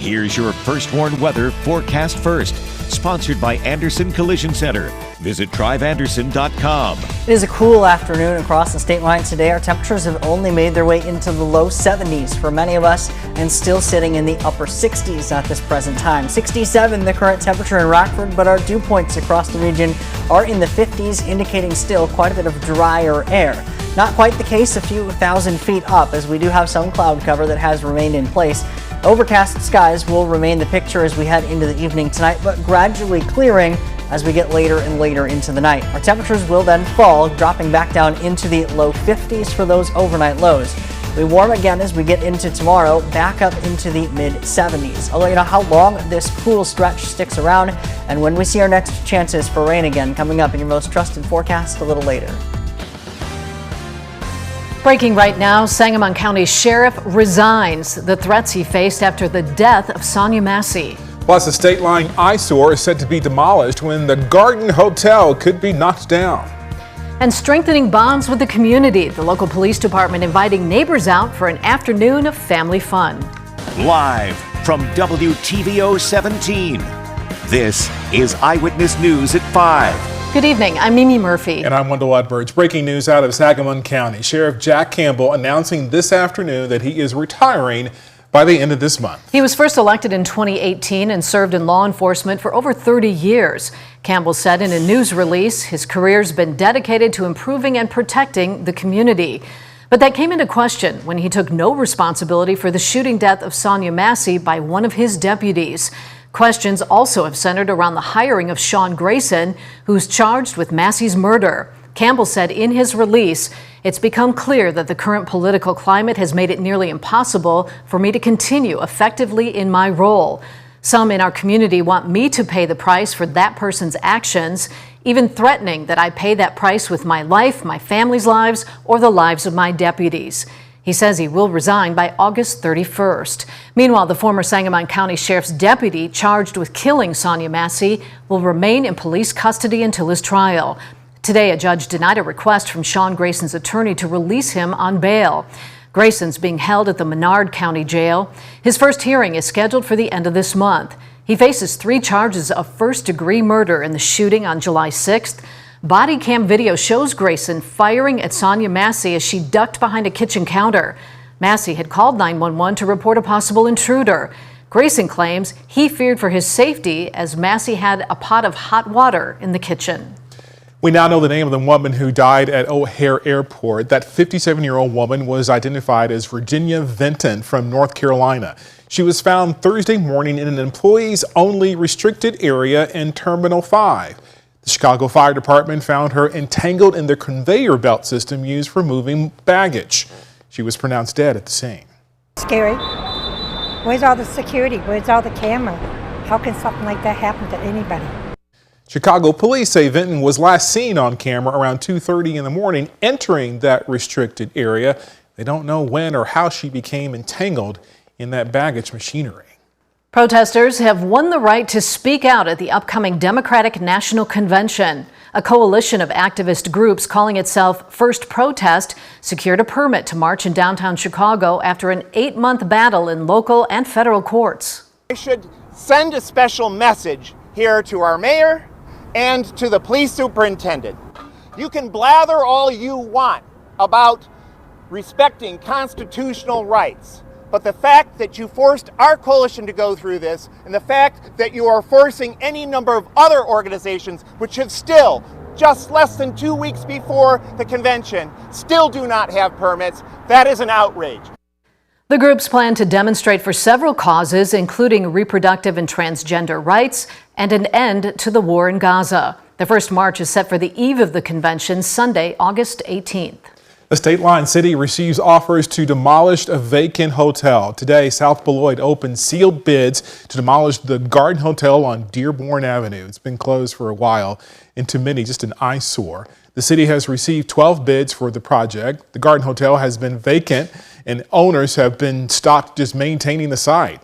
Here's your First Warn Weather Forecast First, sponsored by Anderson Collision Center. Visit driveanderson.com. It is a cool afternoon across the state line today. Our temperatures have only made their way into the low 70s for many of us and still sitting in the upper 60s at this present time. 67 the current temperature in Rockford, but our dew points across the region are in the 50s, indicating still quite a bit of drier air. Not quite the case a few thousand feet up, as we do have some cloud cover that has remained in place. Overcast skies will remain the picture as we head into the evening tonight, but gradually clearing as we get later and later into the night. Our temperatures will then fall, dropping back down into the low 50s for those overnight lows. We warm again as we get into tomorrow, back up into the mid 70s. I'll let you know how long this cool stretch sticks around and when we see our next chances for rain again coming up in your most trusted forecast a little later. Breaking right now, Sangamon County Sheriff resigns the threats he faced after the death of Sonia Massie. Plus, a state line eyesore is said to be demolished when the Garden Hotel could be knocked down. And strengthening bonds with the community. The local police department inviting neighbors out for an afternoon of family fun. Live from WTVO 17, this is Eyewitness News at 5. Good evening, I'm Mimi Murphy. And I'm Wendell Woodbridge. Breaking news out of Sangamon County. Sheriff Jack Campbell announcing this afternoon that he is retiring by the end of this month. He was first elected in 2018 and served in law enforcement for over 30 years. Campbell said in a news release his career's been dedicated to improving and protecting the community. But that came into question when he took no responsibility for the shooting death of Sonia Massie by one of his deputies. Questions also have centered around the hiring of Sean Grayson, who's charged with Massie's murder. Campbell said in his release, "It's become clear that the current political climate has made it nearly impossible for me to continue effectively in my role. Some in our community want me to pay the price for that person's actions, even threatening that I pay that price with my life, my family's lives, or the lives of my deputies." He says he will resign by August 31st. Meanwhile, the former Sangamon County Sheriff's deputy charged with killing Sonia Massie will remain in police custody until his trial. Today, a judge denied a request from Sean Grayson's attorney to release him on bail. Grayson's being held at the Menard County Jail. His first hearing is scheduled for the end of this month. He faces 3 charges of first-degree murder in the shooting on July 6th. Body cam video shows Grayson firing at Sonia Massie as she ducked behind a kitchen counter. Massie had called 911 to report a possible intruder. Grayson claims he feared for his safety as Massie had a pot of hot water in the kitchen. We now know the name of the woman who died at O'Hare Airport. That 57-year-old woman was identified as Virginia Vinton from North Carolina. She was found Thursday morning in an employees-only restricted area in Terminal 5. The Chicago Fire Department found her entangled in the conveyor belt system used for moving baggage. She was pronounced dead at the scene. Scary. Where's all the security? Where's all the camera? How can something like that happen to anybody? Chicago police say Vinton was last seen on camera around 2:30 in the morning entering that restricted area. They don't know when or how she became entangled in that baggage machinery. Protesters have won the right to speak out at the upcoming Democratic National Convention. A coalition of activist groups calling itself First Protest secured a permit to march in downtown Chicago after an 8-month battle in local and federal courts. I should send a special message here to our mayor and to the police superintendent. You can blather all you want about respecting constitutional rights. But the fact that you forced our coalition to go through this, and the fact that you are forcing any number of other organizations, which have still, just less than 2 weeks before the convention, still do not have permits, that is an outrage. The groups plan to demonstrate for several causes, including reproductive and transgender rights and an end to the war in Gaza. The first march is set for the eve of the convention, Sunday, August 18th. The State Line City receives offers to demolish a vacant hotel. Today, South Beloit opened sealed bids to demolish the Garden Hotel on Dearborn Avenue. It's been closed for a while and to many just an eyesore. The city has received 12 bids for the project. The Garden Hotel has been vacant and owners have been stopped just maintaining the site.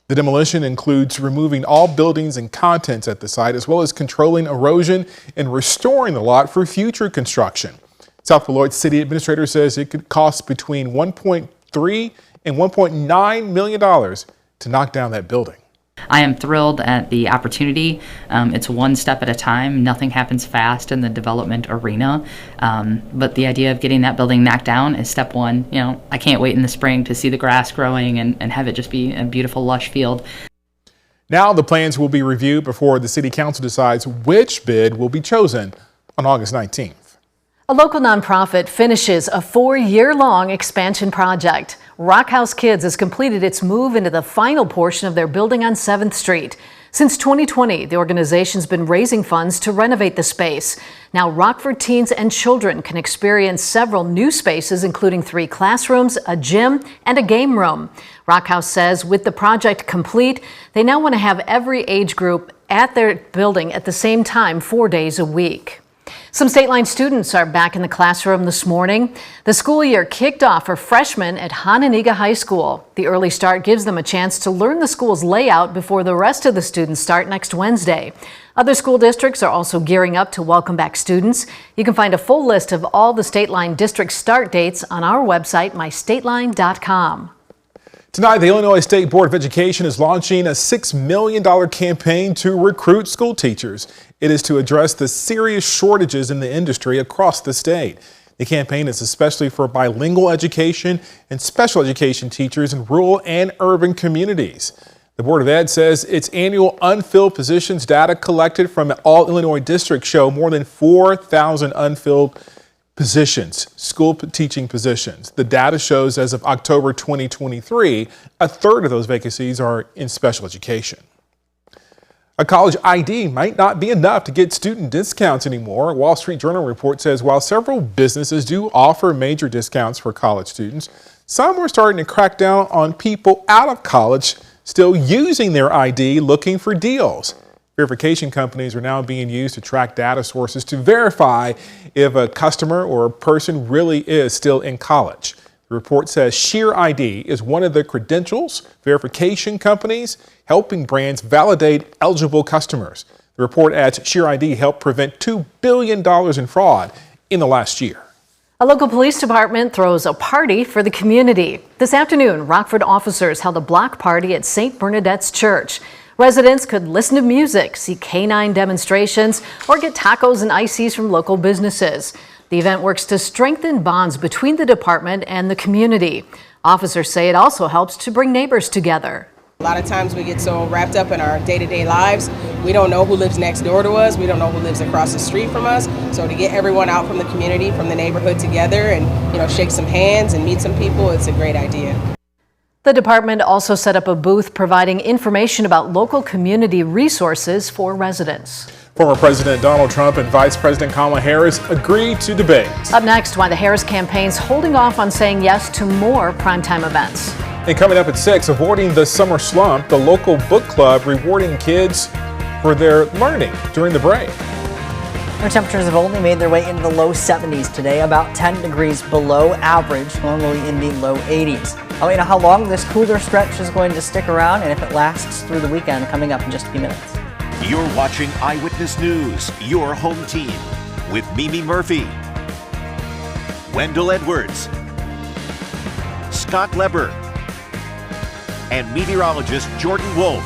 The demolition includes removing all buildings and contents at the site, as well as controlling erosion and restoring the lot for future construction. South Beloit City Administrator says it could cost between $1.3 and $1.9 million to knock down that building. I am thrilled at the opportunity. It's one step at a time. Nothing happens fast in the development arena. But the idea of getting that building knocked down is step one. You know, I can't wait in the spring to see the grass growing and have it just be a beautiful, lush field. Now the plans will be reviewed before the City Council decides which bid will be chosen on August 19th. A local nonprofit finishes a 4-year-long expansion project. Rock House Kids has completed its move into the final portion of their building on 7th Street. Since 2020, the organization's been raising funds to renovate the space. Now Rockford teens and children can experience several new spaces, including 3 classrooms, a gym, and a game room. Rock House says with the project complete, they now want to have every age group at their building at the same time 4 days a week. Some State Line students are back in the classroom this morning. The school year kicked off for freshmen at Hononegah High School. The early start gives them a chance to learn the school's layout before the rest of the students start next Wednesday. Other school districts are also gearing up to welcome back students. You can find a full list of all the State Line district start dates on our website, mystateline.com. Tonight, the Illinois State Board of Education is launching a $6 million campaign to recruit school teachers. It is to address the serious shortages in the industry across the state. The campaign is especially for bilingual education and special education teachers in rural and urban communities. The Board of Ed says its annual unfilled positions data collected from all Illinois districts show more than 4,000 unfilled positions, school teaching positions. The data shows as of October 2023, a third of those vacancies are in special education. A college ID might not be enough to get student discounts anymore. Wall Street Journal report says while several businesses do offer major discounts for college students, some are starting to crack down on people out of college still using their ID looking for deals. Verification companies are now being used to track data sources to verify if a customer or a person really is still in college. The report says Sheer ID is one of the credentials verification companies helping brands validate eligible customers. The report adds Sheer ID helped prevent $2 billion in fraud in the last year. A local police department throws a party for the community. This afternoon, Rockford officers held a block party at St. Bernadette's Church. Residents could listen to music, see canine demonstrations, or get tacos and ices from local businesses. The event works to strengthen bonds between the department and the community. Officers say it also helps to bring neighbors together. A lot of times we get so wrapped up in our day-to-day lives, we don't know who lives next door to us, we don't know who lives across the street from us. So to get everyone out from the community, from the neighborhood together and, shake some hands and meet some people, it's a great idea. The department also set up a booth providing information about local community resources for residents. Former President Donald Trump and Vice President Kamala Harris agreed to debate. Up next, why the Harris campaign's holding off on saying yes to more primetime events. And coming up at 6, avoiding the summer slump, the local book club rewarding kids for their learning during the break. Our temperatures have only made their way into the low 70s today, about 10 degrees below average, normally in the low 80s. I'll let you know how long this cooler stretch is going to stick around and if it lasts through the weekend coming up in just a few minutes. You're watching Eyewitness News, your home team, with Mimi Murphy, Wendell Edwards, Scott Leber, and meteorologist Jordan Wolf.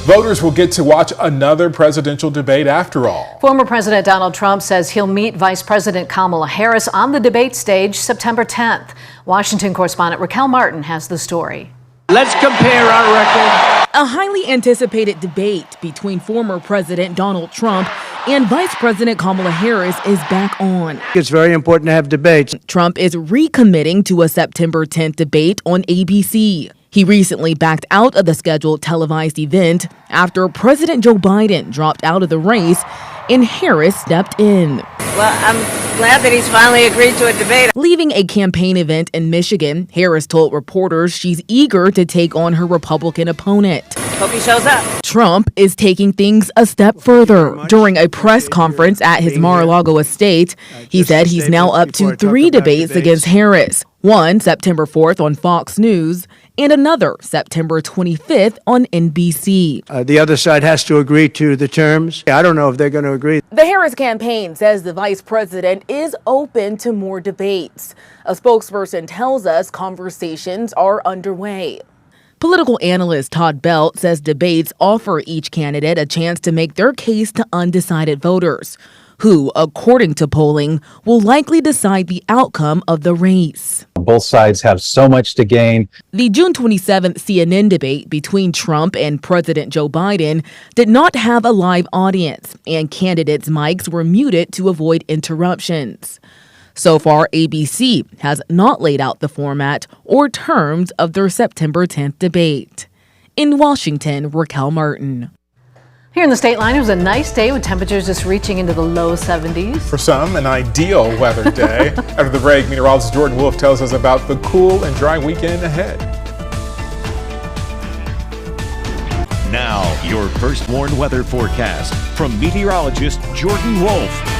Voters will get to watch another presidential debate after all. Former President Donald Trump says he'll meet Vice President Kamala Harris on the debate stage September 10th. Washington correspondent Raquel Martin has the story. Let's compare our record. A highly anticipated debate between former President Donald Trump and Vice President Kamala Harris is back on. It's very important to have debates. Trump is recommitting to a September 10th debate on ABC. He recently backed out of the scheduled televised event after President Joe Biden dropped out of the race and Harris stepped in. Well, I'm glad that he's finally agreed to a debate. Leaving a campaign event in Michigan, Harris told reporters she's eager to take on her Republican opponent. Hope he shows up. Trump is taking things a step further. During a press conference at his Mar-a-Lago estate, he said he's now up to 3 debates against Harris. One September 4th on Fox News and another September 25th on NBC. The other side has to agree to the terms. I don't know if they're going to agree. The Harris campaign says the vice president is open to more debates. A spokesperson tells us conversations are underway. Political analyst Todd Belt says debates offer each candidate a chance to make their case to undecided voters, who, according to polling, will likely decide the outcome of the race. Both sides have so much to gain. The June 27th CNN debate between Trump and President Joe Biden did not have a live audience, and candidates' mics were muted to avoid interruptions. So far, ABC has not laid out the format or terms of their September 10th debate. In Washington, Raquel Martin. Here in the state line, it was a nice day with temperatures just reaching into the low 70s. For some, an ideal weather day. After the break, meteorologist Jordan Wolf tells us about the cool and dry weekend ahead. Now, your first warned weather forecast from meteorologist Jordan Wolf.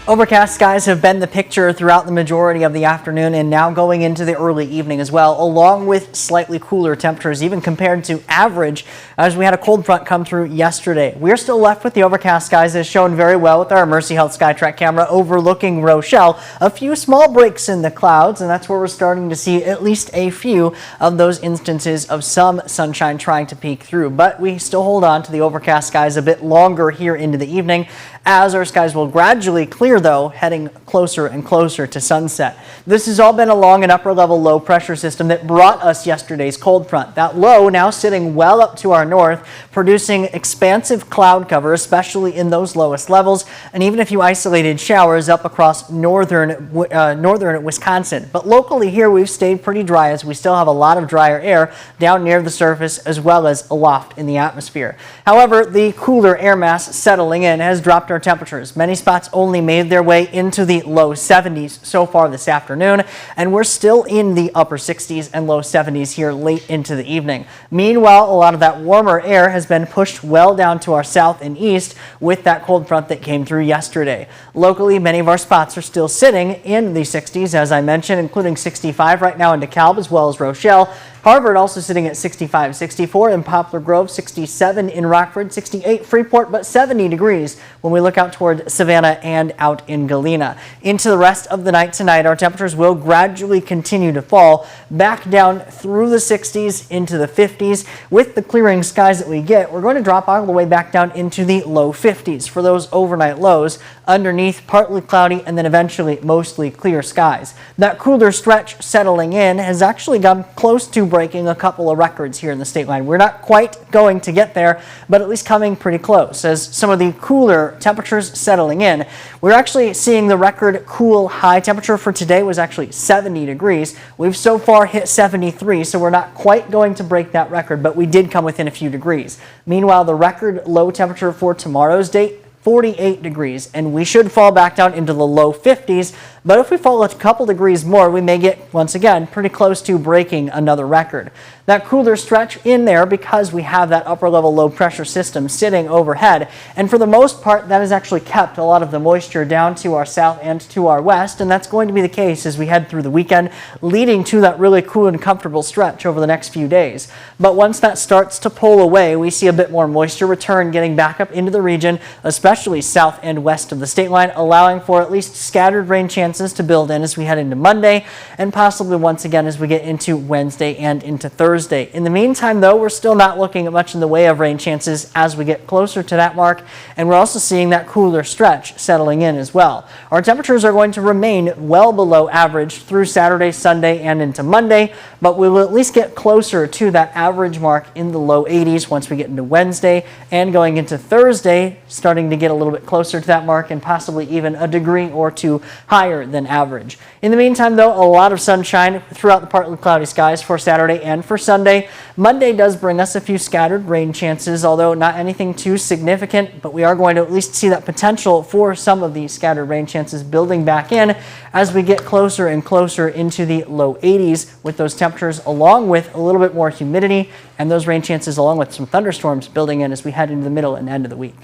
Overcast skies have been the picture throughout the majority of the afternoon and now going into the early evening as well, along with slightly cooler temperatures, even compared to average, as we had a cold front come through yesterday. We're still left with the overcast skies, as shown very well with our Mercy Health SkyTrack camera overlooking Rochelle. A few small breaks in the clouds, and that's where we're starting to see at least a few of those instances of some sunshine trying to peek through. But we still hold on to the overcast skies a bit longer here into the evening, as our skies will gradually clear, though, heading closer and closer to sunset. This has all been along an upper level low pressure system that brought us yesterday's cold front. That low now sitting well up to our north, producing expansive cloud cover, especially in those lowest levels, and even a few isolated showers up across northern Wisconsin. But locally here, we've stayed pretty dry, as we still have a lot of drier air down near the surface as well as aloft in the atmosphere. However, the cooler air mass settling in has dropped our temperatures. Many spots only made their way into the low 70s so far this afternoon, and we're still in the upper 60s and low 70s here late into the evening. Meanwhile, a lot of that warmer air has been pushed well down to our south and east with that cold front that came through yesterday. Locally, many of our spots are still sitting in the 60s, as I mentioned, including 65 right now in DeKalb as well as Rochelle. Harvard also sitting at 65, 64 in Poplar Grove, 67 in Rockford, 68 Freeport, but 70 degrees when we look out toward Savannah and out in Galena. Into the rest of the night tonight, our temperatures will gradually continue to fall back down through the 60s into the 50s. With the clearing skies that we get, we're going to drop all the way back down into the low 50s for those overnight lows. Underneath, partly cloudy and then eventually mostly clear skies. That cooler stretch settling in has actually gone close to breaking a couple of records here in the state line. We're not quite going to get there, but at least coming pretty close. As some of the cooler temperatures settling in, we're actually seeing the record cool high temperature for today was actually 70 degrees. We've so far hit 73, so we're not quite going to break that record, but we did come within a few degrees. Meanwhile, the record low temperature for tomorrow's date, 48 degrees, and we should fall back down into the low 50s, but if we fall a couple degrees more, we may get, once again, pretty close to breaking another record. That cooler stretch in there because we have that upper level low pressure system sitting overhead, and for the most part, that has actually kept a lot of the moisture down to our south and to our west, and that's going to be the case as we head through the weekend, leading to that really cool and comfortable stretch over the next few days. But once that starts to pull away, we see a bit more moisture return getting back up into the region, especially south and west of the state line, allowing for at least scattered rain chances to build in as we head into Monday and possibly once again as we get into Wednesday and into Thursday. In the meantime, though, we're still not looking at much in the way of rain chances as we get closer to that mark, and we're also seeing that cooler stretch settling in as well. Our temperatures are going to remain well below average through Saturday, Sunday, and into Monday, but we will at least get closer to that average mark in the low 80s once we get into Wednesday, and going into Thursday, starting to get a little bit closer to that mark and possibly even a degree or two higher than average. In the meantime, though, a lot of sunshine throughout the partly cloudy skies for Saturday and for Sunday. Monday does bring us a few scattered rain chances, although not anything too significant, but we are going to at least see that potential for some of these scattered rain chances building back in as we get closer and closer into the low 80s with those temperatures, along with a little bit more humidity and those rain chances along with some thunderstorms building in as we head into the middle and end of the week.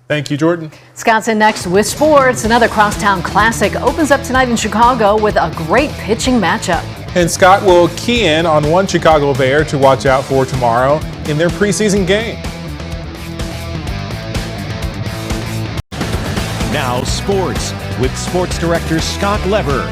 Thank you, Jordan. Scott's in next with sports. Another Crosstown Classic opens up tonight in Chicago with a great pitching matchup. And Scott will key in on one Chicago Bear to watch out for tomorrow in their preseason game. Now sports with Sports Director Scott Lever.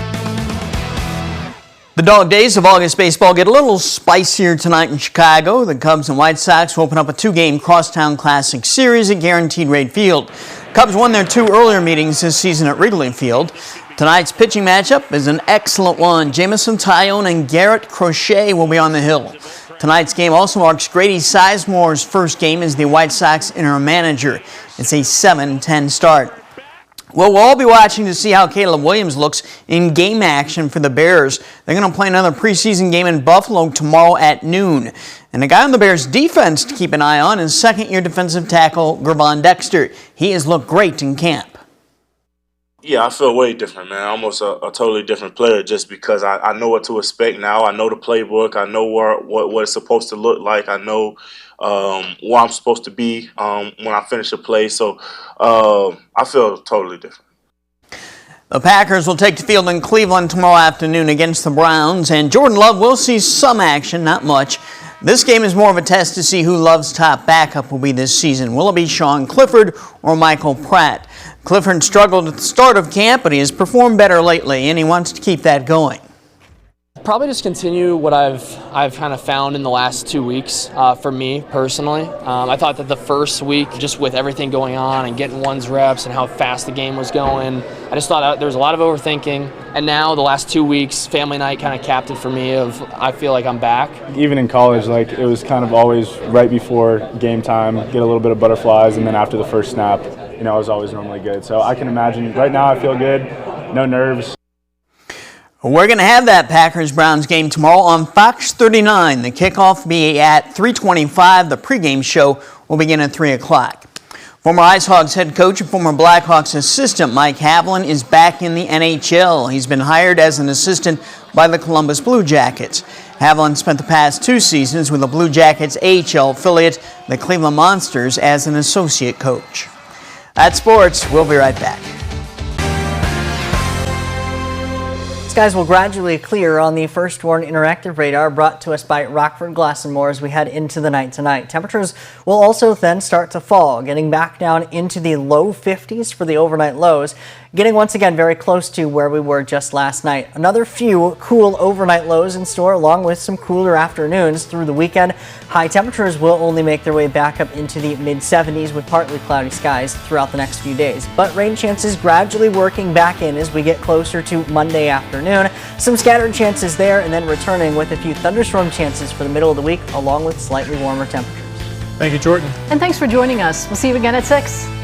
The dog days of August baseball get a little spicier tonight in Chicago. The Cubs and White Sox will open up a two-game Crosstown Classic series at Guaranteed Rate Field. Cubs won their two earlier meetings this season at Wrigley Field. Tonight's pitching matchup is an excellent one. Jamison Tyone and Garrett Crochet will be on the hill. Tonight's game also marks Grady Sizemore's first game as the White Sox interim manager. It's a 7-10 start. Well, we'll all be watching to see how Caleb Williams looks in game action for the Bears. They're going to play another preseason game in Buffalo tomorrow at noon. And the guy on the Bears defense to keep an eye on is second-year defensive tackle Gervon Dexter. He has looked great in camp. Yeah, I feel way different, man. Almost a totally different player just because I know what to expect now. I know the playbook. I know what it's supposed to look like. I know where I'm supposed to be when I finish a play. So I feel totally different. The Packers will take the field in Cleveland tomorrow afternoon against the Browns, and Jordan Love will see some action, not much. This game is more of a test to see who Love's top backup will be this season. Will it be Sean Clifford or Michael Pratt? Clifford struggled at the start of camp, but he has performed better lately, and he wants to keep that going. Probably just continue what I've kind of found in the last 2 weeks for me personally. I thought that the first week, just with everything going on and getting one's reps and how fast the game was going, I just thought there was a lot of overthinking. And now the last 2 weeks, family night kind of capped it for me of I feel like I'm back. Even in college, like it was kind of always right before game time, get a little bit of butterflies, and then after the first snap, you know, I was always normally good. So I can imagine right now I feel good, no nerves. We're going to have that Packers-Browns game tomorrow on Fox 39. The kickoff will be at 3:25. The pregame show will begin at 3 o'clock. Former Ice Hogs head coach and former Blackhawks assistant Mike Havlin is back in the NHL. He's been hired as an assistant by the Columbus Blue Jackets. Havlin spent the past 2 seasons with the Blue Jackets AHL affiliate, the Cleveland Monsters, as an associate coach. That's sports. We'll be right back. Skies will gradually clear on the First Warn Interactive Radar, brought to us by Rockford Glass & More as we head into the night tonight. Temperatures will also then start to fall, getting back down into the low 50s for the overnight lows, getting once again very close to where we were just last night. Another few cool overnight lows in store, along with some cooler afternoons through the weekend. High temperatures will only make their way back up into the mid-70s with partly cloudy skies throughout the next few days. But rain chances gradually working back in as we get closer to Monday afternoon. Some scattered chances there, and then returning with a few thunderstorm chances for the middle of the week, along with slightly warmer temperatures. Thank you, Jordan. And thanks for joining us. We'll see you again at 6.